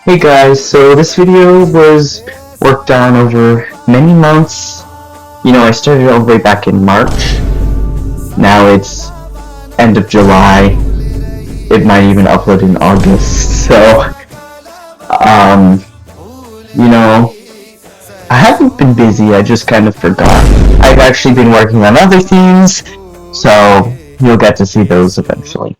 Hey guys, so this video was worked on over many months. I started all the way back in March. Now it's end of July. It might even upload in August. So, um, you know, I haven't been busy, I just kind of forgot. I've actually been working on other themes, so you'll get to see those eventually.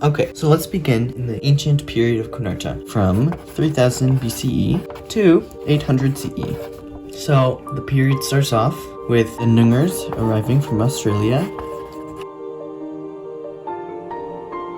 Okay, so let's begin in the ancient period of Koonartha, from 3000 BCE to 800 CE. So the period starts off with the Noongars arriving from Australia.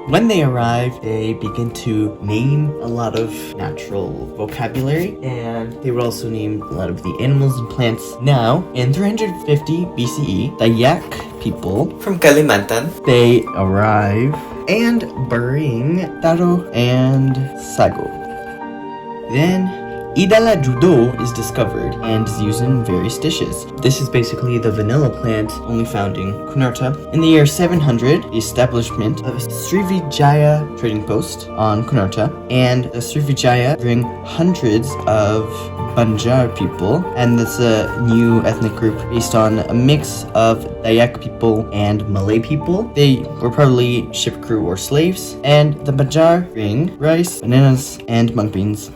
When they arrive, they begin to name a lot of natural vocabulary, and they would also name a lot of the animals and plants. Now, in 350 BCE, Dayak people from Kalimantan, they arrive and bring taro and sago. Then Idala judo is discovered and is used in various dishes. This is basically the vanilla plant only found in Koonartha. In the year 700, the establishment of Srivijaya trading post on Koonartha, and the Srivijaya bring hundreds of Banjar people, and that's a new ethnic group based on a mix of Dayak people and Malay people. They were probably ship crew or slaves, and the Banjar bring rice, bananas, and mung beans.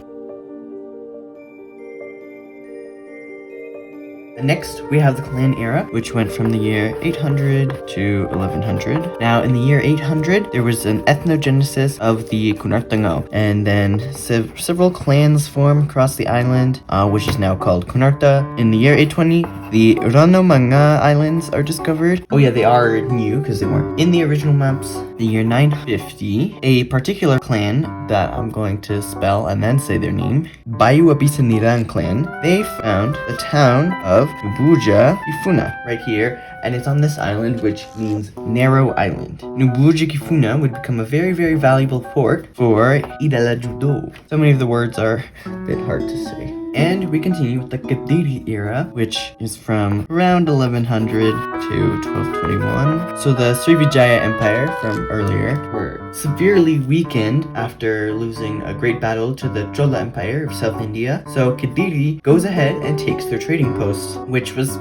Next, we have the clan era, which went from the year 800 to 1100. Now, in the year 800, there was an ethnogenesis of the Koonarthangar, and then several clans form across the island, which is now called Koonartha. In the year 820, the Ranomanga Islands are discovered. Oh yeah, they are new because they weren't in the original maps. The year 950, a particular clan that I'm going to spell and then say their name, Bayu Abisaniran clan, they found the town of Nubuja Kifuna right here, and it's on this island, which means narrow island. Nubuja Kifuna would become a very, very valuable port for Idala Judo. So many of the words are a bit hard to say. And we continue with the Kadiri era, which is from around 1100 to 1221. So the Srivijaya Empire from earlier were severely weakened after losing a great battle to the Chola Empire of South India. So Kadiri goes ahead and takes their trading post, which was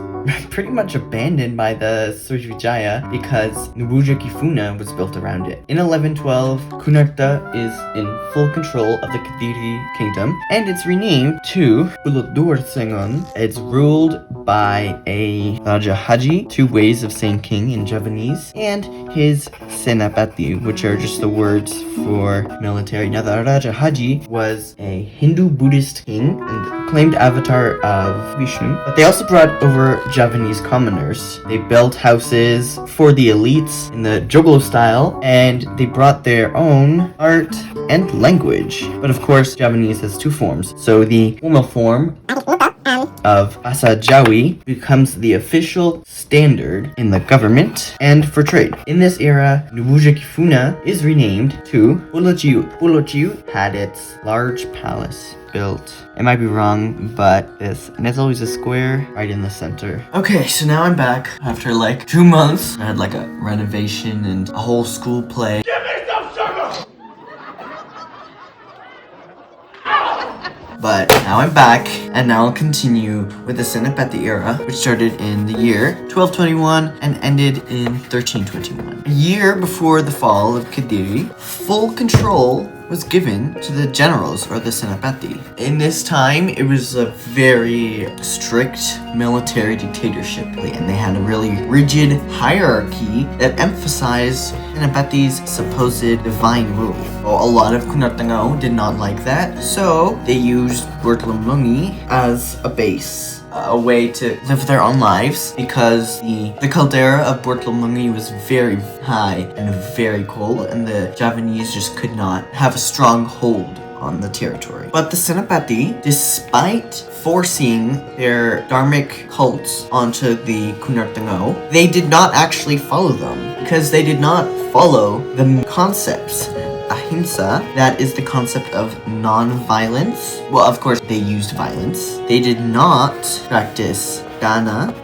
pretty much abandoned by the Srivijaya because Nubuja Kifuna was built around it. In 1112, Koonartha is in full control of the Kadiri kingdom, and it's renamed to Koonarthangar. It's ruled by a Raja Haji, two ways of saying king in Javanese, and his Senapati, which are just the words for military. Now, the Raja Haji was a Hindu-Buddhist king and claimed avatar of Vishnu, but they also brought over Javanese commoners. They built houses for the elites in the Joglo style, and they brought their own art and language. But of course, Javanese has two forms. So the formal form of Asa Jawi becomes the official standard in the government and for trade. In this era, Nubuja Kifuna is renamed to Pulochiut. Pulochiut had its large palace built. It might be wrong, but there's always a square right in the center. Okay, so now I'm back after like 2 months. I had like a renovation and a whole school play. Give me some sugar! But now I'm back, and now I'll continue with the Senapati era, which started in the year 1221 and ended in 1321. A year before the fall of Kadiri, full control was given to the generals, or the Senapati. In this time, it was a very strict military dictatorship, and they had a really rigid hierarchy that emphasized Senapati's supposed divine rule. Well, a lot of Koonarthangar did not like that, so they used Bortlumlungi as a base. A way to live their own lives, because the caldera of Bortlumlungi was very high and very cold, and the Javanese just could not have a strong hold on the territory. But the Senapati, despite forcing their dharmic cults onto the Koonarthangar, they did not actually follow them, because they did not follow the concepts. Ahimsa, that is the concept of non-violence. Well, of course, they used violence. They did not practice dana,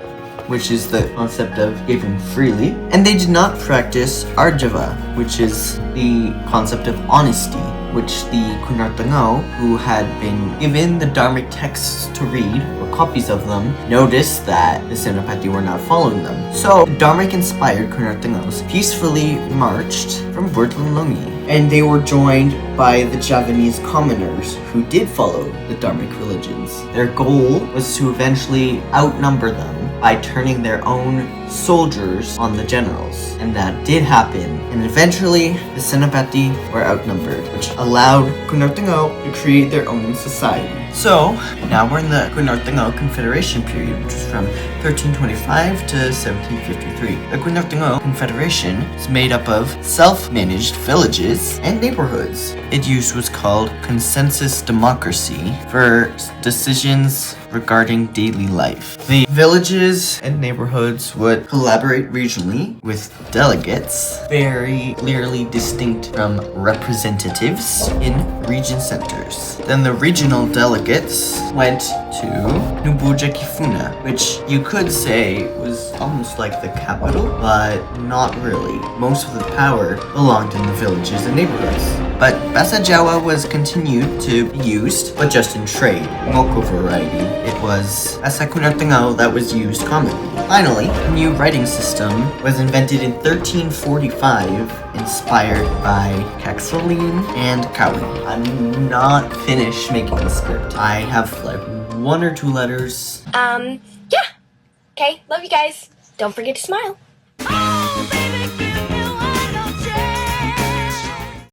which is the concept of giving freely, and they did not practice Arjava, which is the concept of honesty, which the Koonarthangar, who had been given the Dharmic texts to read, or copies of them, noticed that the Senapati were not following them. So, Dharmic-inspired Koonarthangars peacefully marched from Burtlanlungi, and they were joined by the Javanese commoners who did follow the Dharmic religions. Their goal was to eventually outnumber them by turning their own soldiers on the generals. And that did happen. And eventually, the Senapati were outnumbered, which allowed Koonarthangar to create their own society. So, now we're in the Koonarthangar Confederation period, which was from 1325 to 1753. The Koonarthangar Confederation is made up of self-managed villages and neighborhoods. Its use was called consensus democracy for decisions regarding daily life. The villages and neighborhoods would collaborate regionally with delegates, very clearly distinct from representatives in region centers. Then the regional delegates went to Nubuja Kifuna, which you could say was almost like the capital, but not really. Most of the power belonged in the villages and neighborhoods. But Basa Jawa was continued to be used, but just in trade, Ngoko variety. It was Basa Koonarthangar that was used commonly. Finally, a new writing system was invented in 1345, inspired by Caxoline and Cowan. I'm not finished making the script. I have like 1 or 2 letters. Yeah. Okay, love you guys. Don't forget to smile.